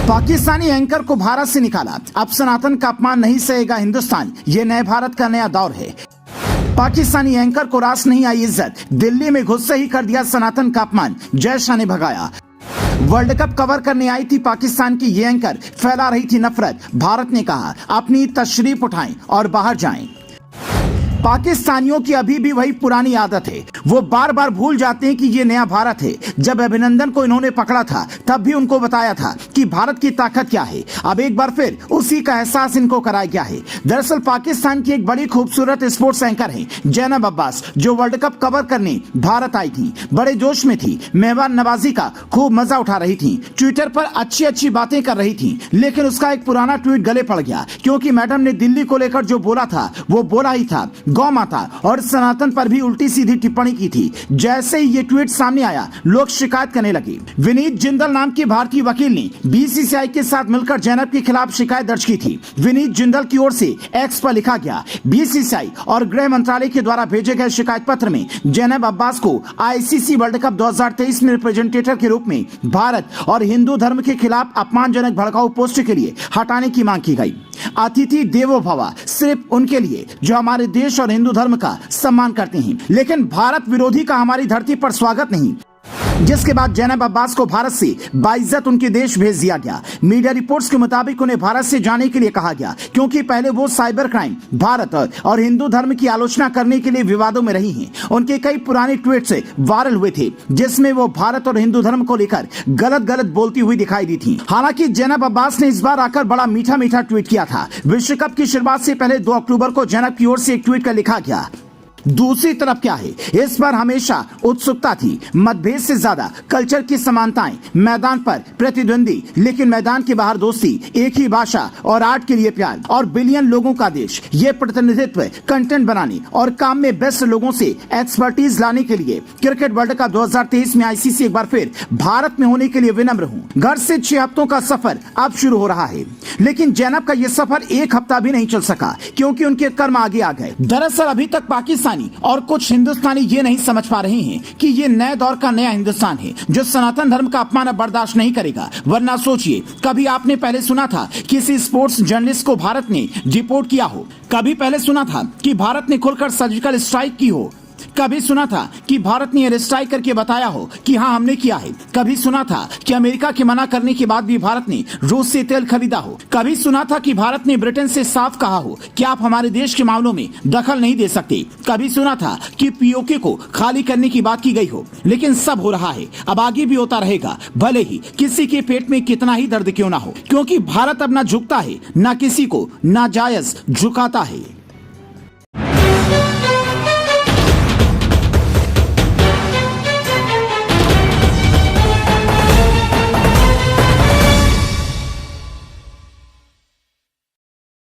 Pakistani anchor को भारत से निकाला, अब सनातन का अपमान नहीं सहेगा हिंदुस्तान, ये नए भारत का नया दौर है। पाकिस्तानी एंकर को रास नहीं आई इज्जत, दिल्ली में घुसते ही कर दिया सनातन का अपमान, जय शाह ने भगाया। वर्ल्ड कप कवर करने आई थी पाकिस्तान की ये एंकर, फैला रही थी नफरत। भारत ने कहा अपनी तशरीफ उठाएं और बाहर जाएं। पाकिस्तानियों की अभी भी वही पुरानी आदत है, वो बार बार भूल जाते हैं कि ये नया भारत है। जब अभिनंदन को इन्होंने पकड़ा था तब भी उनको बताया था कि भारत की ताकत क्या है, अब एक बार फिर उसी का एहसास इनको कराया गया है। दरअसल पाकिस्तान की एक बड़ी खूबसूरत स्पोर्ट्स एंकर है जैनब अब्बास, जो वर्ल्ड कप कवर करने भारत आई थी। बड़े जोश में थी, मेहमान नवाजी का खूब मजा उठा रही थी, ट्विटर पर अच्छी अच्छी बातें कर रही थी। लेकिन उसका एक पुराना ट्वीट गले पड़ गया, क्योंकि मैडम ने दिल्ली को लेकर जो बोला था वो बोला ही था, गौ माता और सनातन पर भी उल्टी सीधी टिप्पणी की थी। जैसे ही ये ट्वीट सामने आया, लोग शिकायत करने लगे। विनीत जिंदल नाम की भारतीय वकील ने बीसीसीआई के साथ मिलकर जैनब के खिलाफ शिकायत दर्ज की थी। विनीत जिंदल की ओर से एक्स पर लिखा गया, बीसीसीआई और गृह मंत्रालय के द्वारा भेजे गए शिकायत पत्र में जैनब अब्बास को आईसीसी वर्ल्ड कप 2023 में रिप्रेजेंटेटर के रूप में भारत और हिंदू धर्म के खिलाफ अपमानजनक भड़काऊ पोस्ट के लिए हटाने की मांग की गई। अतिथि देवो भव, सिर्फ उनके लिए जो हमारे देश और हिंदू धर्म का सम्मान करते हैं, लेकिन भारत विरोधी का हमारी धरती पर स्वागत नहीं। जिसके बाद जैनब अब्बास को भारत से बाइज्जत उनके देश भेज दिया गया। मीडिया रिपोर्ट्स के मुताबिक उन्हें भारत से जाने के लिए कहा गया, क्योंकि पहले वो साइबर क्राइम, भारत और हिंदू धर्म की आलोचना करने के लिए विवादों में रही हैं। उनके कई पुराने ट्वीट्स वायरल हुए थे, जिसमें वो भारत और हिंदू धर्म को लेकर गलत बोलती हुई दिखाई दी थी। हालांकि जैनब अब्बास ने इस बार आकर बड़ा मीठा ट्वीट किया था। विश्व कप की शुरुआत से पहले 2 अक्टूबर को जैनब की ओर से एक ट्वीट कर लिखा गया, दूसरी तरफ क्या है, इस पर हमेशा उत्सुकता थी, मतभेद से ज्यादा कल्चर की समानताएं, मैदान पर प्रतिद्वंदी लेकिन मैदान के बाहर दोस्ती, एक ही भाषा और आर्ट के लिए प्यार और बिलियन लोगों का देश। ये प्रतिनिधित्व कंटेंट बनाने और काम में बेस्ट लोगों से एक्सपर्टीज लाने के लिए क्रिकेट वर्ल्ड कप 2023 में आईसीसी एक बार फिर भारत में होने के लिए विनम्र हूँ। घर से 6 हफ्तों का सफर अब शुरू हो रहा है, लेकिन जैनब का यह सफर 1 हफ्ता भी नहीं चल सका, क्योंकि उनके कर्म आगे आ गए। दरअसल अभी तक पाकिस्तान और कुछ हिंदुस्तानी ये नहीं समझ पा रहे हैं कि ये नए दौर का नया हिंदुस्तान है, जो सनातन धर्म का अपमान बर्दाश्त नहीं करेगा। वरना सोचिए, कभी आपने पहले सुना था किसी स्पोर्ट्स जर्नलिस्ट को भारत ने डिपोर्ट किया हो? कभी पहले सुना था कि भारत ने खुलकर सर्जिकल स्ट्राइक की हो? कभी सुना था कि भारत ने एयर स्ट्राइक करके बताया हो कि हाँ हमने किया है? कभी सुना था कि अमेरिका के मना करने के बाद भी भारत ने रूस से तेल खरीदा हो? कभी सुना था कि भारत ने ब्रिटेन से साफ कहा हो कि आप हमारे देश के मामलों में दखल नहीं दे सकते? कभी सुना था कि पीओके को खाली करने की बात की गई हो? लेकिन सब हो रहा है, अब आगे भी होता रहेगा, भले ही किसी के पेट में कितना ही दर्द क्यों ना हो, क्योंकि भारत अब ना झुकता है, ना किसी को नाजायज झुकाता है।